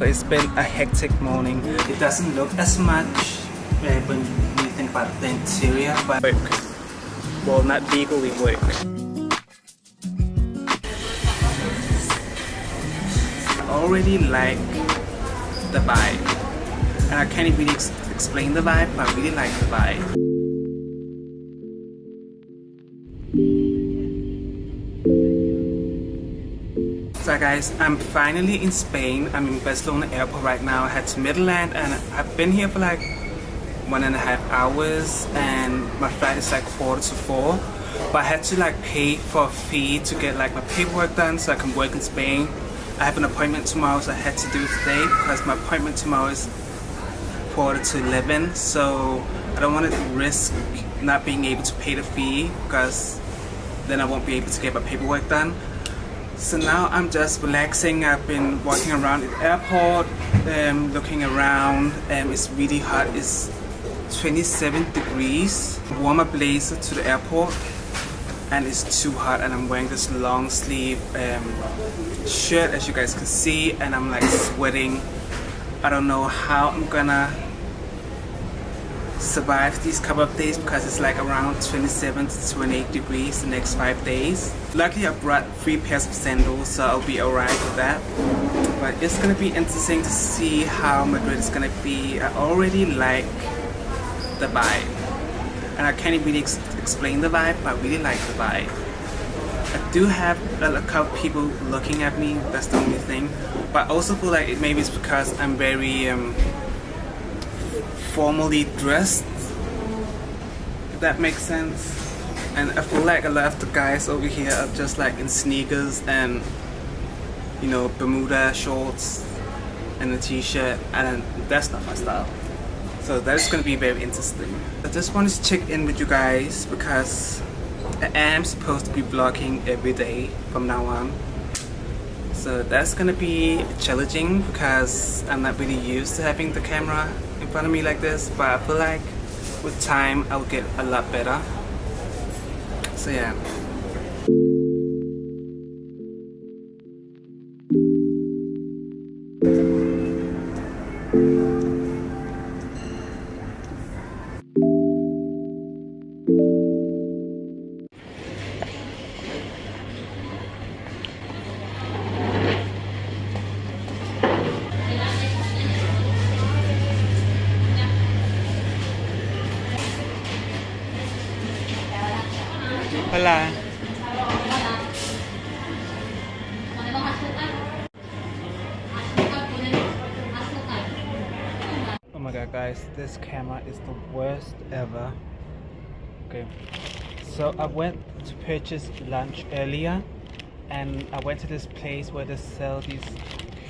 So it's been a hectic morning. It doesn't look as much when you think about the interior, but work. Well, not legally work. I already like the vibe, and I can't really explain the vibe, but I really like the vibe. So guys, I'm finally in Spain. I'm in Barcelona airport right now. I had to Midland and I've been here for like 1.5 hours and my flight is like 3:45. But I had to like pay for a fee to get like my paperwork done so I can work in Spain. I have an appointment tomorrow, so I had to do it today because my appointment tomorrow is 11:45. So I don't want to risk not being able to pay the fee because then I won't be able to get my paperwork done. So now I'm just relaxing. I've been walking around the airport, looking around. It's really hot. It's 27 degrees. Wore my blazer to the airport and it's too hot, and I'm wearing this long sleeve shirt as you guys can see, and I'm like sweating. I don't know how I'm gonna survive these couple of days because it's like around 27 to 28 degrees the next 5 days. Luckily I brought 3 pairs of sandals, so I'll be alright with that. But it's gonna be interesting to see how Madrid is gonna be. I already like the vibe, and I can't really explain the vibe, but I really like the vibe. I do have a couple people looking at me, that's the only thing. But I also feel like maybe it's because I'm very formally dressed, if that makes sense. And I feel like a lot of the guys over here are just like in sneakers and, you know, Bermuda shorts and a t-shirt, and that's not my style. So that's gonna be very interesting. I just wanted to check in with you guys because I am supposed to be vlogging every day from now on. So that's gonna be challenging because I'm not really used to having the camera in front of me like this, but I feel like with time I'll get a lot better. So yeah. Hola. Oh my god guys, this camera is the worst ever. Okay, so I went to purchase lunch earlier and I went to this place where they sell these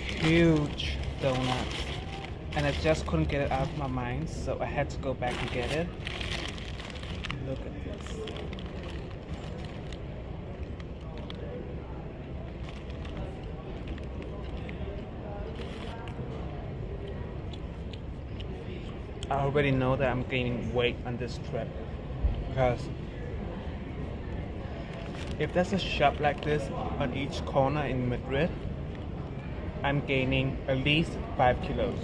huge donuts, and I just couldn't get it out of my mind, so I had to go back and get it. Look at this. I already know that I'm gaining weight on this trip because if there's a shop like this on each corner in Madrid, I'm gaining at least 5 kilos.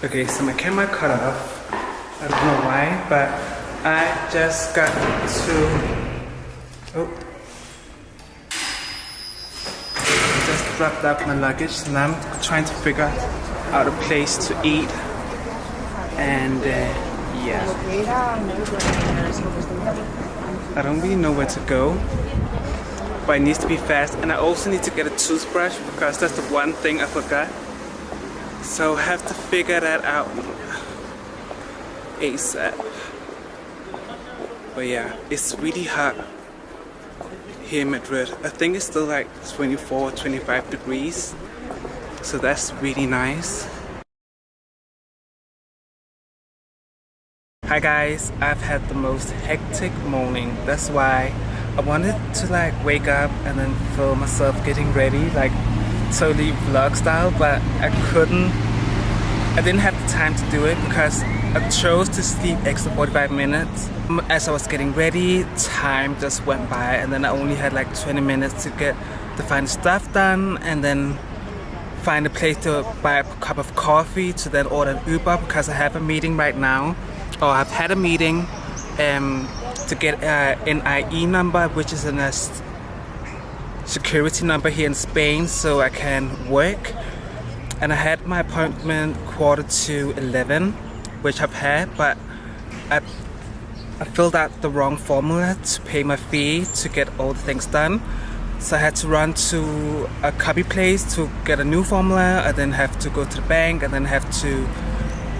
Okay, so my camera cut off. I don't know why, but I just got to I just dropped off my luggage, and I'm trying to figure out a place to eat. And yeah, I don't really know where to go, but it needs to be fast. And I also need to get a toothbrush because that's the one thing I forgot. So I have to figure that out ASAP. But yeah, it's really hot here in Madrid. I think it's still like 24, 25 degrees. So that's really nice. Hi guys, I've had the most hectic morning. That's why I wanted to like wake up and then film myself getting ready, like totally vlog style, but I couldn't. I didn't have the time to do it because I chose to sleep extra 45 minutes. As I was getting ready, time just went by and then I only had like 20 minutes to find stuff done and then find a place to buy a cup of coffee to then order an Uber because I have a meeting right now. Or I've had a meeting to get an NIE number, which is a security number here in Spain, so I can work. And I had my appointment 11:15, which I've had, but I filled out the wrong formula to pay my fee to get all the things done. So I had to run to a copy place to get a new formula. I then have to go to the bank and then have to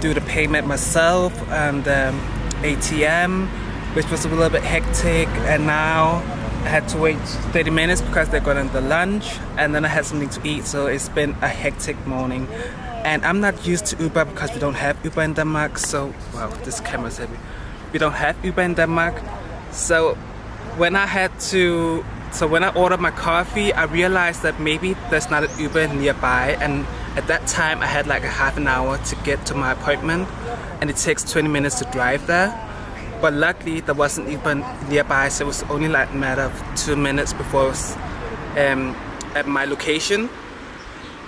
do the payment myself and ATM, which was a little bit hectic. And now I had to wait 30 minutes because they're going to the lunch, and then I had something to eat. So it's been a hectic morning, and I'm not used to Uber because we don't have Uber in Denmark. So wow, this camera's heavy. We don't have Uber in Denmark. So when I ordered my coffee, I realized that maybe there's not an Uber nearby, and at that time I had like a half an hour to get to my appointment, and it takes 20 minutes to drive there. But luckily there wasn't Uber nearby, so it was only like a matter of 2 minutes before I was at my location.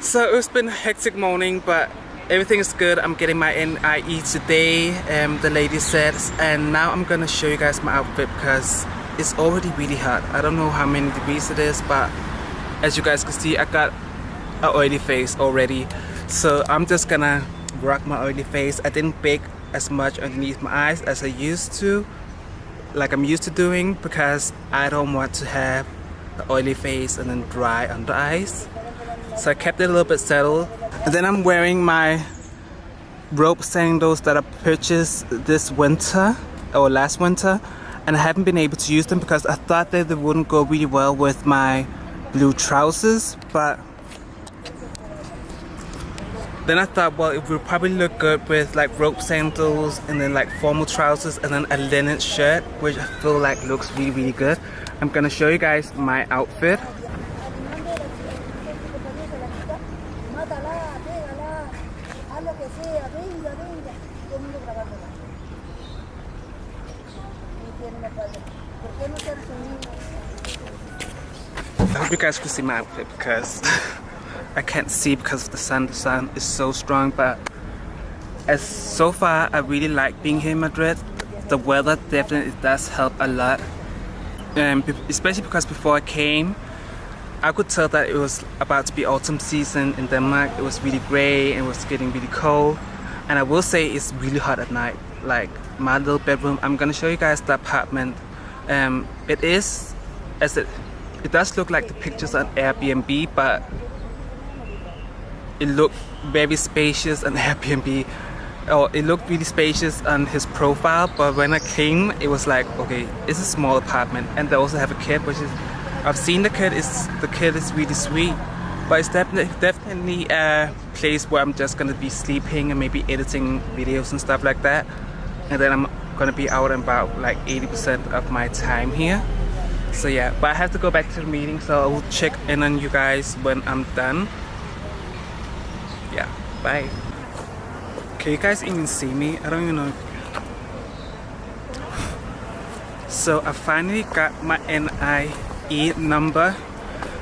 So it's been a hectic morning, but everything is good. I'm getting my NIE today, the lady said, and now I'm gonna show you guys my outfit because it's already really hot. I don't know how many degrees it is, but as you guys can see, I got an oily face already. So I'm just gonna rock my oily face. I didn't bake as much underneath my eyes as I used to, like I'm used to doing, because I don't want to have the oily face and then dry under eyes. So I kept it a little bit settled. And then I'm wearing my rope sandals that I purchased this winter, or last winter. And I haven't been able to use them because I thought that they wouldn't go really well with my blue trousers, but then I thought, well, it would probably look good with like rope sandals and then like formal trousers and then a linen shirt, which I feel like looks really, really good. I'm gonna show you guys my outfit. I hope you guys can see my outfit because I can't see because of the sun. The sun is so strong, but so far I really like being here in Madrid. The weather definitely does help a lot, especially because before I came I could tell that it was about to be autumn season in Denmark. It was really grey and it was getting really cold, and I will say it's really hot at night. Like my little bedroom, I'm gonna show you guys the apartment. It does look like the pictures on Airbnb, but it looked very spacious on Airbnb. Oh, it looked really spacious on his profile, but when I came, it was like, okay, it's a small apartment, and they also have a kid, which is, I've seen the kid is really sweet, but it's definitely a place where I'm just gonna be sleeping and maybe editing videos and stuff like that, and then I'm gonna be out and about like 80% of my time here. So yeah, but I have to go back to the meeting, so I will check in on you guys when I'm done. Yeah, bye. Can you guys even see me? I don't even know. So I finally got my NIE number,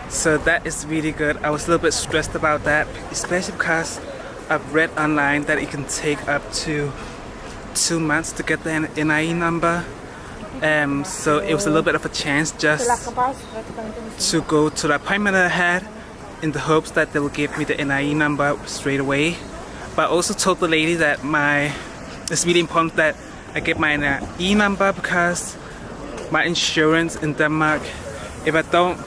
so that is really good. I was a little bit stressed about that, especially because I've read online that it can take up to 2 months to get the NIE number. So it was a little bit of a chance just to go to the appointment that I had in the hopes that they will give me the NIE number straight away. But I also told the lady that it's really important that I get my NIE number because my insurance in Denmark, if I don't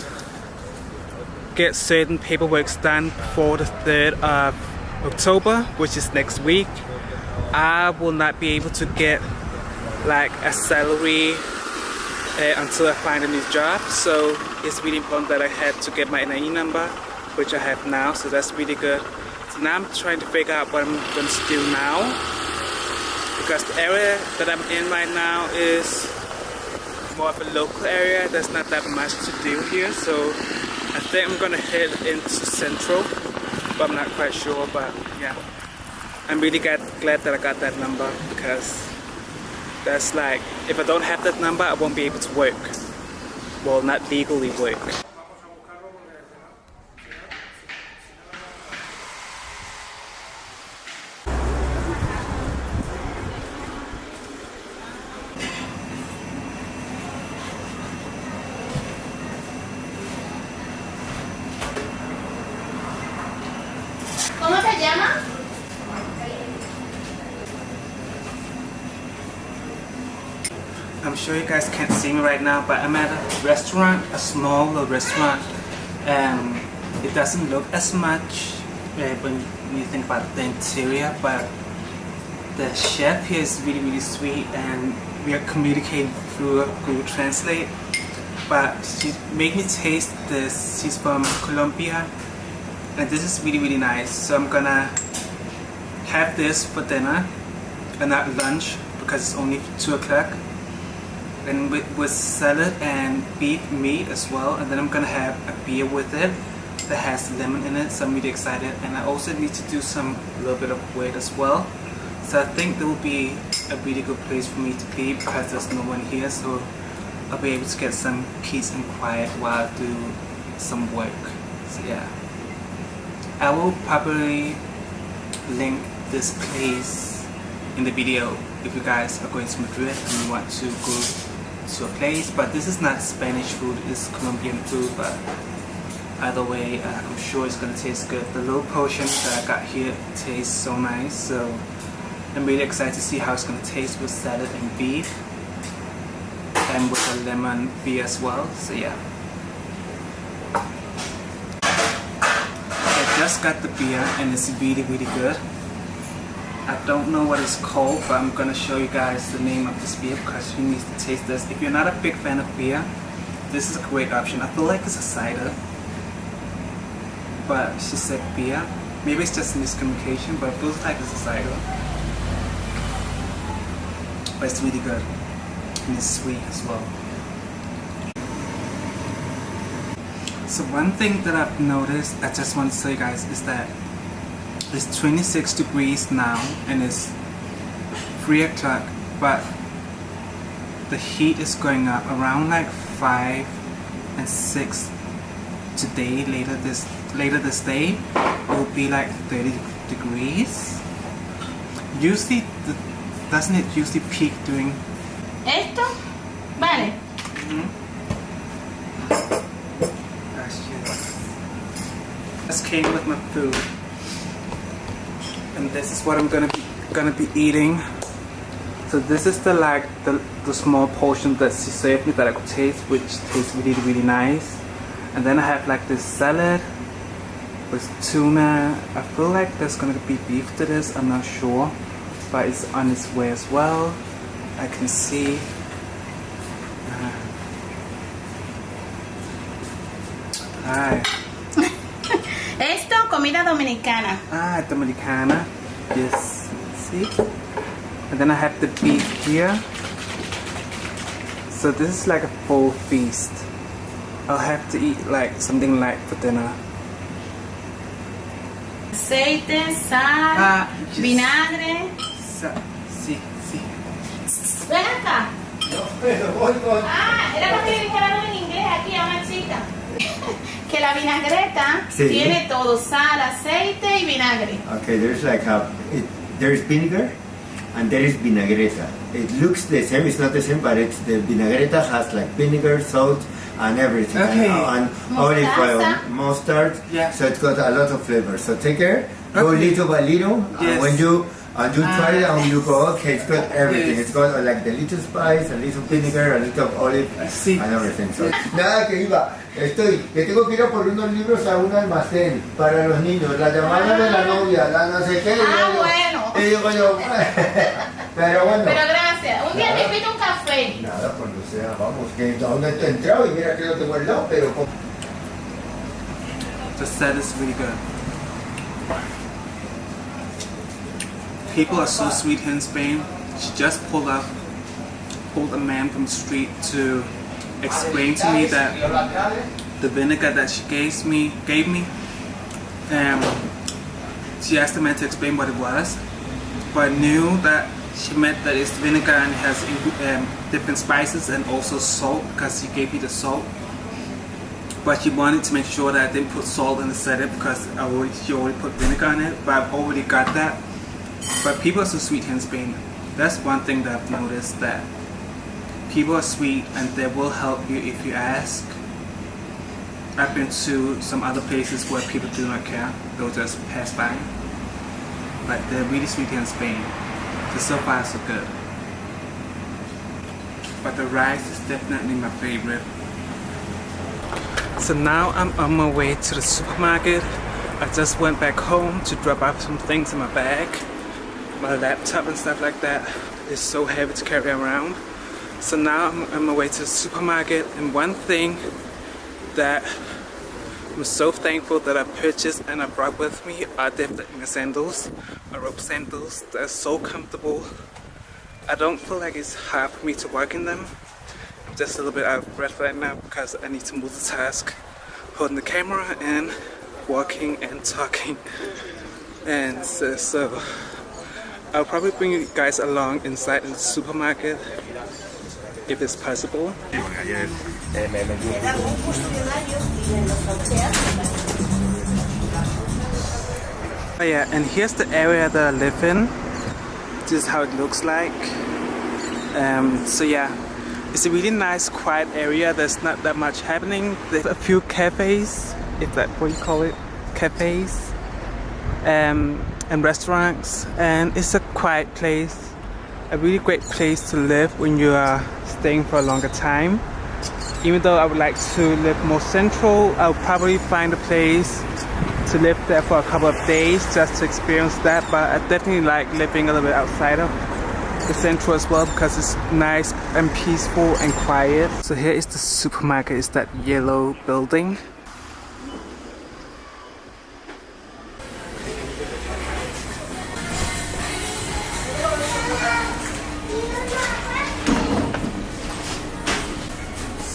get certain paperwork done before the 3rd of October, which is next week, I will not be able to get like a salary until I find a new job. So it's really important that I had to get my NIE number, which I have now, so that's really good. So now I'm trying to figure out what I'm going to do now, because the area that I'm in right now is more of a local area. There's not that much to do here, so I think I'm gonna head into Central, but I'm not quite sure. But yeah, I'm really glad that I got that number, because that's like, if I don't have that number, I won't be able to work. Well, not legally work. ¿Cómo se llama? I'm sure you guys can't see me right now, but I'm at a restaurant, a small little restaurant. It doesn't look as much when you think about the interior, but the chef here is really, really sweet, and we are communicating through Google Translate. But she made me taste this. She's from Colombia, and this is really, really nice. So I'm gonna have this for dinner and not lunch, because it's only 2 o'clock. And with salad and beef meat as well, and then I'm gonna have a beer with it that has lemon in it, so I'm really excited. And I also need to do a little bit of work as well, so I think there will be a really good place for me to be, because there's no one here, so I'll be able to get some peace and quiet while I do some work. So yeah, I will probably link this place in the video if you guys are going to Madrid and you want to go to a place. But this is not Spanish food, it's Colombian food, but either way, I'm sure it's gonna taste good. The little portion that I got here tastes so nice, so I'm really excited to see how it's gonna taste with salad and beef, and with a lemon beer as well. So yeah, I just got the beer and it's really, really good. I don't know what it's called, but I'm gonna show you guys the name of this beer, because you need to taste this. If you're not a big fan of beer, this is a great option. I feel like it's a cider, but she said beer. Maybe it's just miscommunication, but it feels like it's a cider. But it's really good, and it's sweet as well. So one thing that I've noticed, I just want to tell you guys, is that it's 26 degrees now and it's 3 o'clock, but the heat is going up around like 5 and 6 today. Later this day it will be like 30 degrees. Usually, doesn't it usually peak during? ¿Esto? Vale. Just came with my food. And this is what I'm gonna be eating. So this is the small portion that she saved me that I could taste, which tastes really, really nice. And then I have like this salad with tuna. I feel like there's gonna be beef to this, I'm not sure, but it's on its way as well. I can see. Hi. Esto, comida dominicana. Dominicana. Yes. See? And then I have the beef here. So this is like a full feast. I'll have to eat like something light for dinner. Aceite, sal, Yes. vinagre. Sí. Ven acá. Era para que le dijera en inglés aquí a una chica. Que la vinagreta tiene todo, sal, aceite y vinagre. Okay, there's like there's vinegar and there is vinagreta. It looks the same, it's not the same, but it's the vinagreta has like vinegar, salt, and everything. Okay. And olive oil, mustard. Yeah. So it's got a lot of flavor. So take care, go little by little, Yes. and when you try it and you go, okay, it's got everything. Yes. It's got like the little spice, a little vinegar, a little olive, Sí. and everything. So, nada que iba. Que tengo que ir a por unos libros a un almacén para los niños, la llamada de la novia, la no sé qué. Bueno. Y digo yo, pero bueno. Pero gracias. Un día te invito a un café. Nada, pues no sea, vamos, que donde he entrado y mira que lo tengo al lado, pero... The set is really good. People are so sweet here in Spain. she just pulled a man from the street to explain to me that the vinegar that she gave me, she asked the man to explain what it was, but I knew that she meant that it's vinegar and it has different spices and also salt, because she gave me the salt. But she wanted to make sure that I didn't put salt in the setup because she already put vinegar in it, but I've already got that. But people are so sweet here in Spain. That's one thing that I've noticed, that people are sweet and they will help you if you ask. I've been to some other places where people do not care, they'll just pass by. But they're really sweet here in Spain. So far so good. But the rice is definitely my favorite. So now I'm on my way to the supermarket. I just went back home to drop off some things in my bag. My laptop and stuff like that is so heavy to carry around. So now I'm on my way to the supermarket, and one thing that I'm so thankful that I purchased and I brought with me are definitely my sandals, my rope sandals. They're so comfortable. I don't feel like it's hard for me to walk in them. I'm just a little bit out of breath right now because I need to multitask, holding the camera and walking and talking. And so I'll probably bring you guys along inside in the supermarket if it's possible. Oh yeah, and here's the area that I live in. This is how it looks like. So yeah, it's a really nice, quiet area. There's not that much happening. There's a few cafes, if that's what you call it, cafes, and restaurants, and it's a quiet place. A really great place to live when you are staying for a longer time. Even though I would like to live more central, I'll probably find a place to live there for a couple of days just to experience that. But I definitely like living a little bit outside of the central as well because it's nice and peaceful and quiet. So here is the supermarket. It's that yellow building.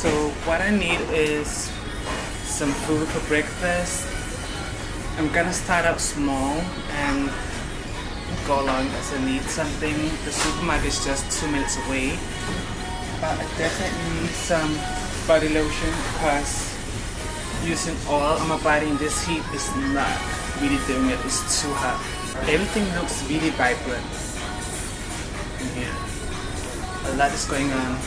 So what I need is some food for breakfast. I'm gonna start out small and go along as I need something. The supermarket is just 2 minutes away, but I definitely need some body lotion because using oil on my body in this heat is not really doing it. It's too hot. Everything looks really vibrant in here. A lot is going on.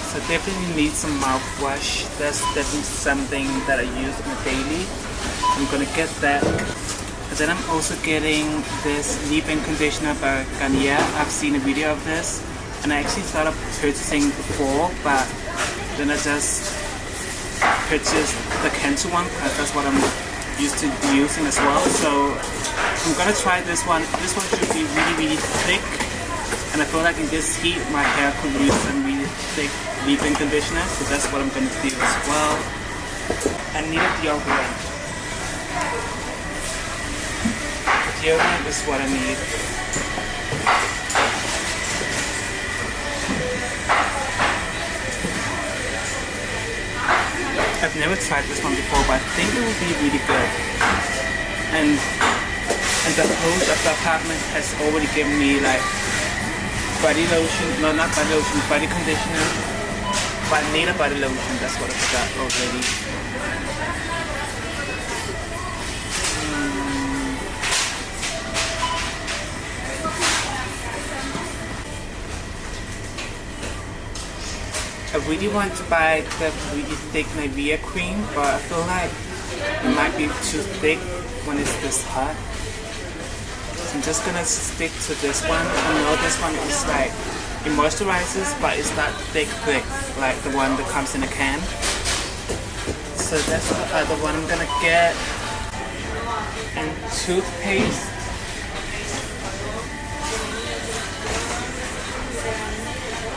So definitely need some mouthwash. That's definitely something that I use on a daily. I'm gonna get that. And then I'm also getting this leave-in conditioner by Garnier. I've seen a video of this and I actually thought of purchasing before, but then I just purchased the Kenzo one because that's what I'm used to using as well. So I'm gonna try this one. This one should be really thick, and I feel like in this heat my hair could use some really thick leave-in conditioner, so that's what I'm gonna do as well. I need a deodorant. The deodorant is what I need. I've never tried this one before, but I think it will be really good. And the host of the apartment has already given me like body lotion, no, not body lotion, body conditioner, but I need a body lotion, that's what I've got already. I really want to buy the really thick Nivea cream, but I feel like it might be too thick when it's this hot. So I'm just gonna stick to this one. I know this one is like, it moisturizes, but it's not thick like the one that comes in a can. So that's the other one I'm gonna get. And toothpaste.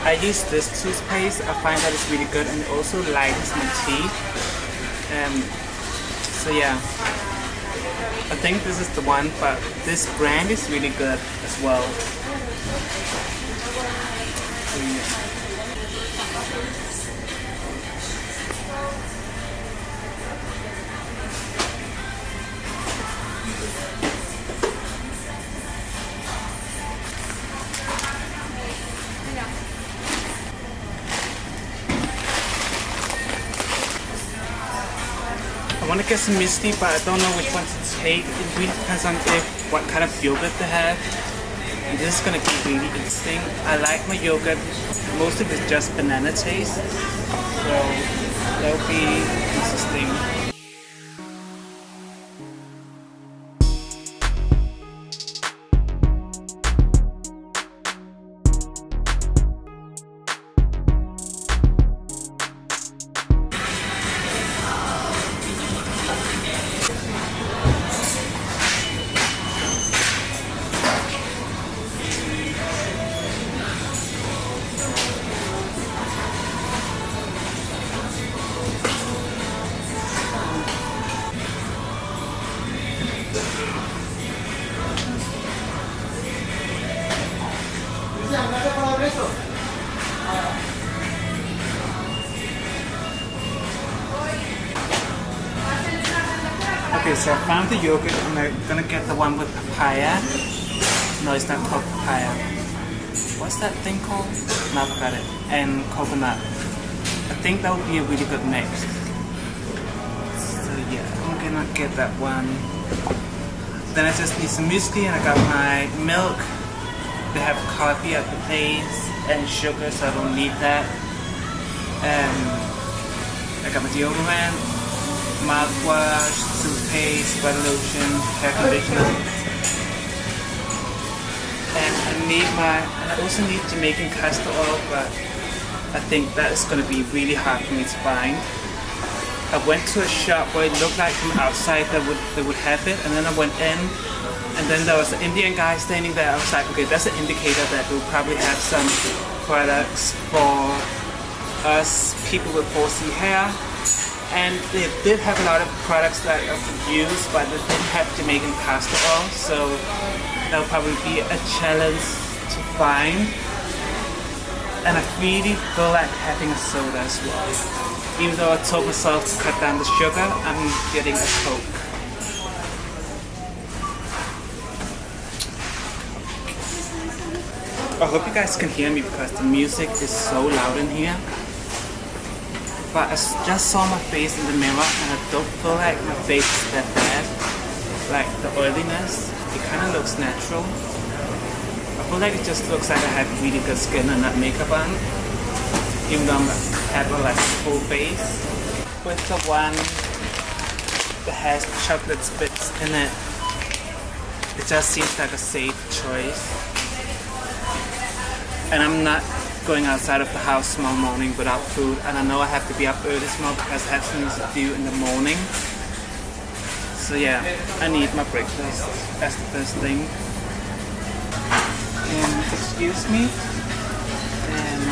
I use this toothpaste. I find that it's really good and it also lightens my teeth. So yeah, I think this is the one, but this brand is really good as well. So, yeah. I want to get some misty, but I don't know which one to take. It really depends on what kind of yogurt they have. And this is going to be really interesting. I like my yogurt. Most of it's just banana taste. So that'll be interesting. Okay, so I found the yogurt and I'm gonna get the one with papaya. No, it's not called papaya. What's that thing called? No, I forgot it. And coconut. I think that would be a really good mix. So yeah, I'm gonna get that one. Then I just need some muesli and I got my milk. They have coffee at the place and sugar, so I don't need that. I got my deodorant, mouthwash, toothpaste, body lotion, hair conditioner. And I also need Jamaican castor oil, but I think that is going to be really hard for me to find. I went to a shop where it looked like from outside they would have it, and then I went in, and then there was an Indian guy standing there. I was like, okay, that's an indicator that they'll probably have some products for us people with 4C hair. And they did have a lot of products that I could use, but they didn't have Jamaican castor oil, so that'll probably be a challenge to find. And I really feel like having a soda as well. Even though I told myself to cut down the sugar, I'm getting a Coke. I hope you guys can hear me because the music is so loud in here. But I just saw my face in the mirror and I don't feel like my face is that bad. Like the oiliness, it kind of looks natural. I feel like it just looks like I have really good skin and not makeup on. Even though I have a like full face. With the one that has chocolate bits in it, it just seems like a safe choice. And I'm not going outside of the house tomorrow morning without food, and I know I have to be up early tomorrow because I have things to do in the morning. So yeah, I need my breakfast as the first thing. And excuse me. And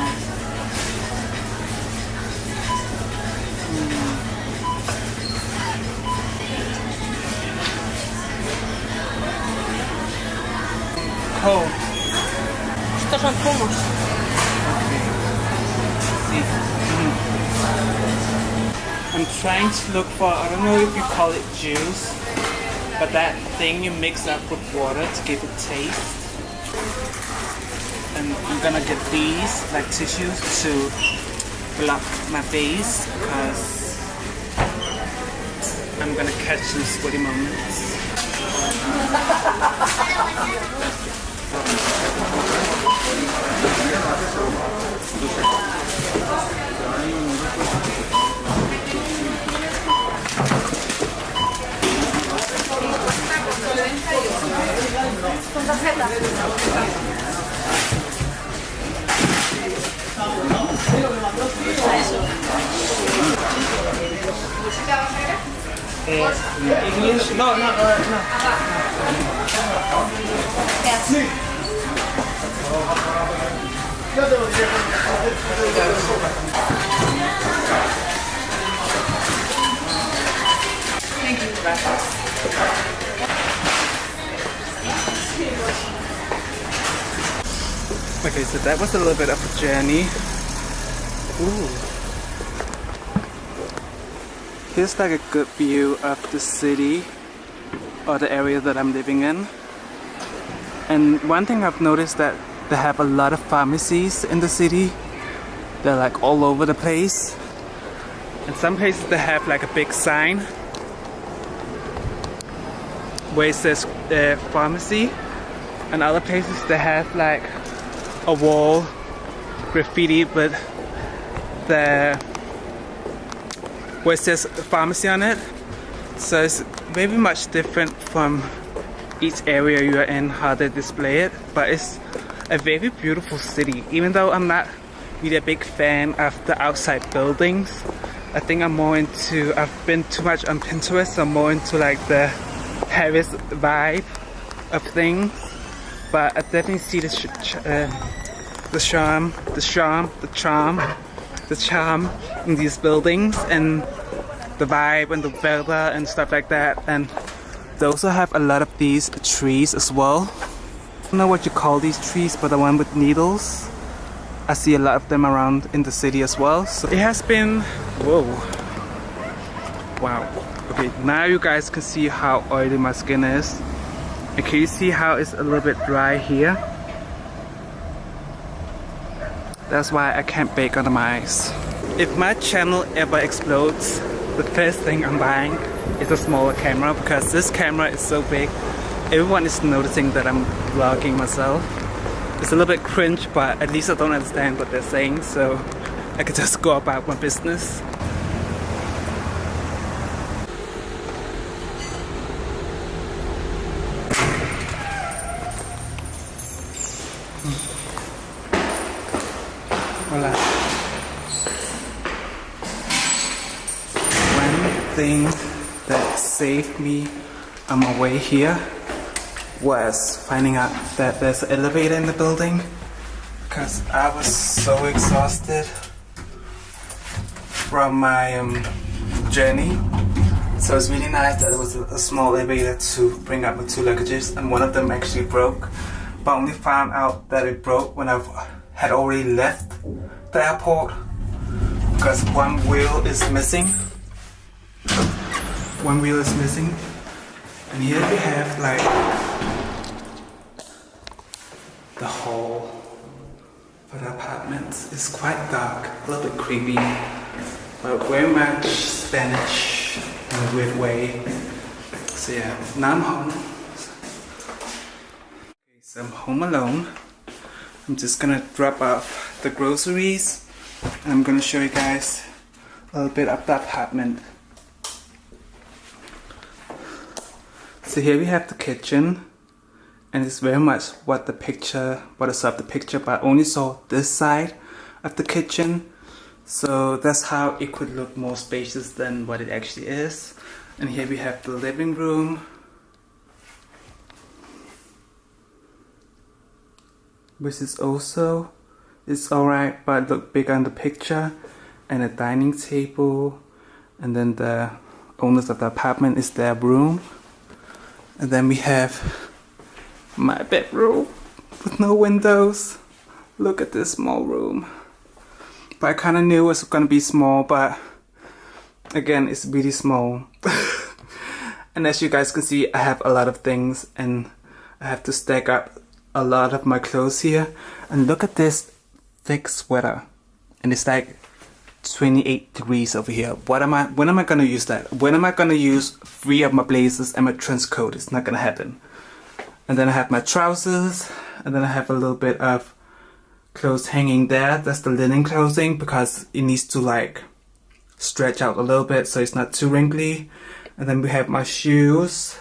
cold. Estos son zumos. I'm trying to look for, I don't know if you call it juice, but that thing you mix up with water to give it taste. And I'm gonna get these, like tissues, to block my face because I'm gonna catch some sweaty moments. Con tarjeta. English? No. Yes. Okay, so that was a little bit of a journey. Ooh. Here's like a good view of the city or the area that I'm living in. And one thing I've noticed that they have a lot of pharmacies in the city. They're like all over the place. In some places they have like a big sign where it says pharmacy. And other places they have like a wall graffiti with the where it says pharmacy on it. So it's very much different from each area you are in, how they display it. But it's a very beautiful city. Even though I'm not really a big fan of the outside buildings, I think I'm more into, I've been too much on Pinterest, I'm more into like the Paris vibe of things. But I definitely see the charm in these buildings and the vibe and the weather and stuff like that. And they also have a lot of these trees as well. I don't know what you call these trees, but the one with needles, I see a lot of them around in the city as well. So it has been, whoa, wow. Okay, now you guys can see how oily my skin is. And can you see how it's a little bit dry here? That's why I can't bake under my eyes. If my channel ever explodes, the first thing I'm buying is a smaller camera, because this camera is so big. Everyone is noticing that I'm vlogging myself. It's a little bit cringe, but at least I don't understand what they're saying, so I can just go about my business. Voila. One thing that saved me on my way here was finding out that there's an elevator in the building, because I was so exhausted from my journey. So it's really nice that there was a small elevator to bring up my 2 luggages, and one of them actually broke, but I only found out that it broke when I had already left the airport, because one wheel is missing. One wheel is missing. And here we have like the hall for the apartments. It's quite dark, a little bit creepy, but very much Spanish in a weird way. So yeah, now I'm home. Okay, so I'm home alone. I'm just gonna drop off the groceries and I'm gonna show you guys a little bit of the apartment. So here we have the kitchen, and it's very much what I saw of the picture, but I only saw this side of the kitchen. So that's how it could look more spacious than what it actually is. And here we have the living room, which is also, it's alright, but it looked bigger in the picture. And a dining table, and then the owners of the apartment is their room. And then we have my bedroom with no windows. Look at this small room. But I kind of knew it was going to be small, but again, it's really small. And as you guys can see, I have a lot of things and I have to stack up a lot of my clothes here. And look at this thick sweater. And it's like 28 degrees over here. When am I gonna use that? When am I gonna use 3 of my blazers and my trench coat? It's not gonna happen. And then I have my trousers, and then I have a little bit of clothes hanging there. That's the linen clothing, because it needs to like stretch out a little bit so it's not too wrinkly. And then we have my shoes.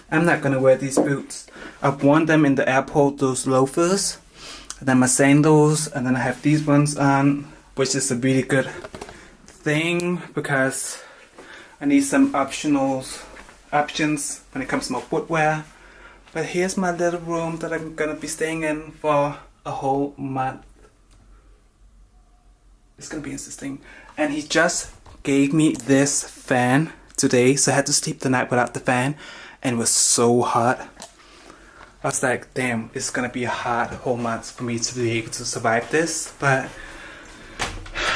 I'm not gonna wear these boots. I've worn them in the airport, those loafers. And then my sandals, and then I have these ones on, which is a really good thing because I need some options when it comes to my footwear. But here's my little room that I'm gonna be staying in for a whole month. It's gonna be interesting. And he just gave me this fan today, so I had to sleep the night without the fan, and it was so hot. I was like, damn, it's gonna be a hard whole month for me to be able to survive this, but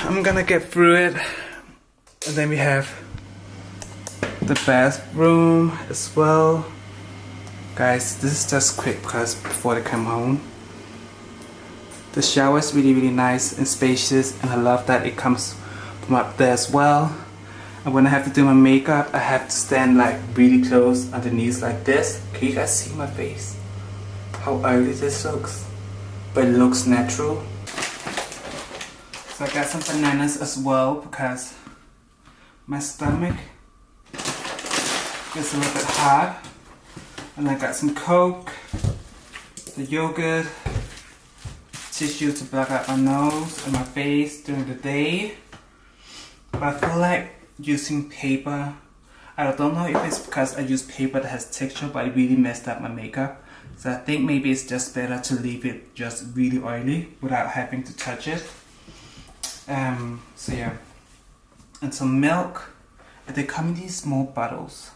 I'm gonna get through it. And then we have the bathroom as well. Guys, this is just quick because before they come home. The shower is really, really nice and spacious, and I love that it comes from up there as well. And when I have to do my makeup, I have to stand like really close underneath like this. Can you guys see my face? How ugly this looks, but it looks natural. So I got some bananas as well because my stomach gets a little bit hard. And I got some Coke, the yogurt, tissue to block out my nose and my face during the day. But I feel like using paper. I don't know if it's because I use paper that has texture, but it really messed up my makeup. So I think maybe it's just better to leave it just really oily without having to touch it. So yeah. And some milk. And they come in these small bottles.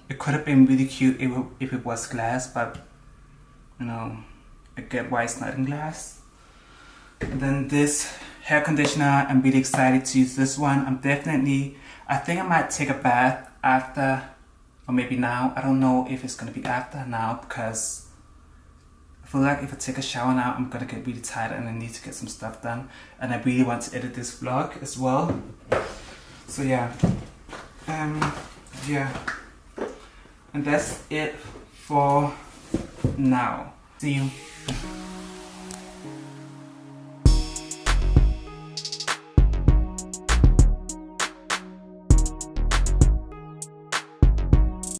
It could have been really cute if it was glass, but you know, I get why it's not in glass. And then this hair conditioner, I'm really excited to use this one. I think I might take a bath after, or maybe now. I don't know if it's gonna be after now, because I feel like if I take a shower now, I'm gonna get really tired and I need to get some stuff done. And I really want to edit this vlog as well. So yeah, yeah. And that's it for now. See you.